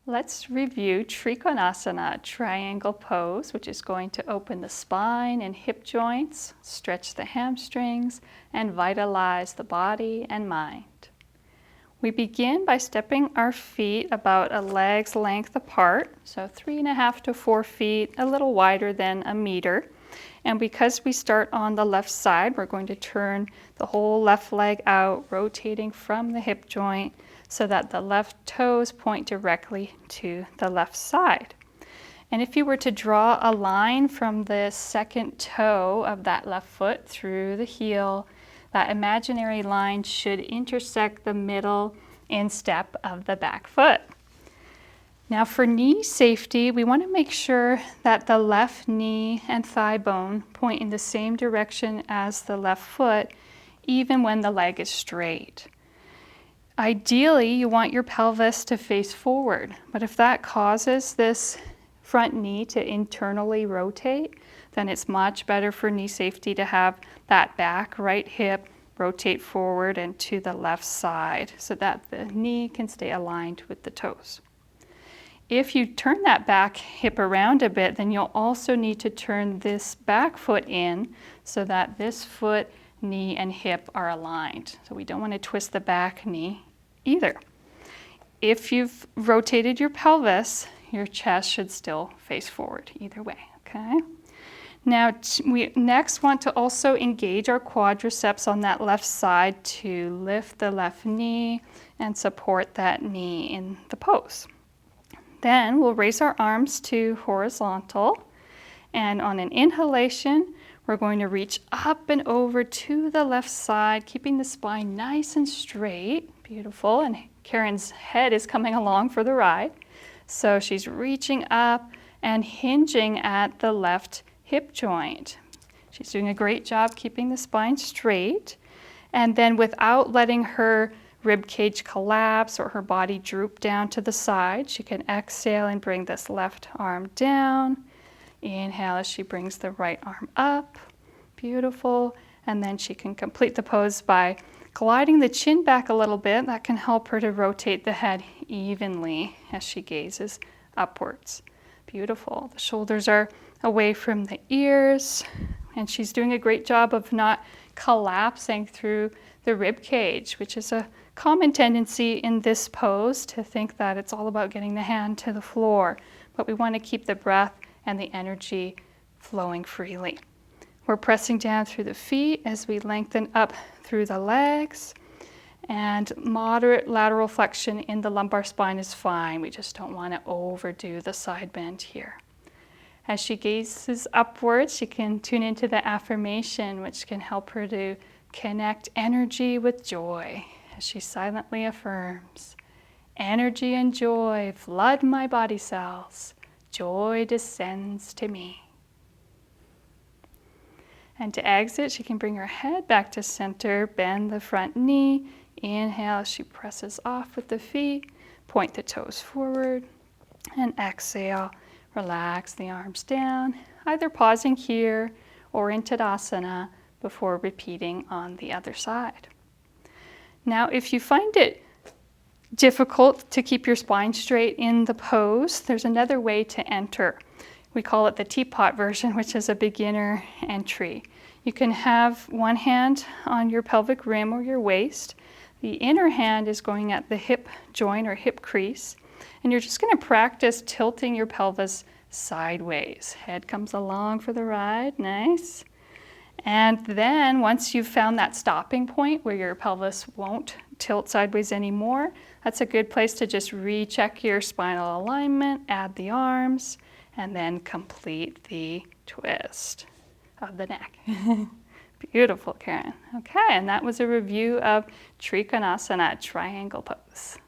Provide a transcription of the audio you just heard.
Let's review Trikonasana, triangle pose, which is going to open the spine and hip joints, stretch the hamstrings, and vitalize the body and mind. We begin by stepping our feet about a leg's length apart, so 3.5 to 4 feet, a little wider than a meter. And because we start on the left side, we're going to turn the whole left leg out, rotating from the hip joint so that the left toes point directly to the left side. And if you were to draw a line from the second toe of that left foot through the heel, that imaginary line should intersect the middle instep of the back foot. Now for knee safety, we want to make sure that the left knee and thigh bone point in the same direction as the left foot, even when the leg is straight. Ideally, you want your pelvis to face forward, but if that causes this front knee to internally rotate, then it's much better for knee safety to have that back right hip rotate forward and to the left side so that the knee can stay aligned with the toes. If you turn that back hip around a bit, then you'll also need to turn this back foot in so that this foot, knee, and hip are aligned. So we don't want to twist the back knee either. If you've rotated your pelvis, your chest should still face forward either way, okay? Now, we next want to also engage our quadriceps on that left side to lift the left knee and support that knee in the pose. Then we'll raise our arms to horizontal, and on an inhalation, we're going to reach up and over to the left side, keeping the spine nice and straight. Beautiful, and Karen's head is coming along for the ride. So she's reaching up and hinging at the left hip joint. She's doing a great job keeping the spine straight. And then without letting her rib cage collapse or her body droop down to the side, she can exhale and bring this left arm down. Inhale as she brings the right arm up. Beautiful. And then she can complete the pose by gliding the chin back a little bit. That can help her to rotate the head evenly as she gazes upwards. Beautiful. The shoulders are away from the ears, and she's doing a great job of not collapsing through the rib cage, which is a common tendency in this pose to think that it's all about getting the hand to the floor, but we want to keep the breath and the energy flowing freely. We're pressing down through the feet as we lengthen up through the legs, and moderate lateral flexion in the lumbar spine is fine. We just don't want to overdo the side bend here. As she gazes upwards, she can tune into the affirmation, which can help her to connect energy with joy as she silently affirms, "Energy and joy flood my body cells. Joy descends to me." And to exit, she can bring her head back to center, bend the front knee. Inhale as she presses off with the feet, point the toes forward, and exhale. Relax the arms down, either pausing here or in Tadasana before repeating on the other side. Now, if you find it difficult to keep your spine straight in the pose, there's another way to enter. We call it the teapot version, which is a beginner entry. You can have one hand on your pelvic rim or your waist. The inner hand is going at the hip joint or hip crease. And you're just going to practice tilting your pelvis sideways. Head comes along for the ride. Nice. And then once you've found that stopping point where your pelvis won't tilt sideways anymore, that's a good place to just recheck your spinal alignment, add the arms, and then complete the twist of the neck. Beautiful, Karen. Okay, and that was a review of Trikonasana, triangle pose.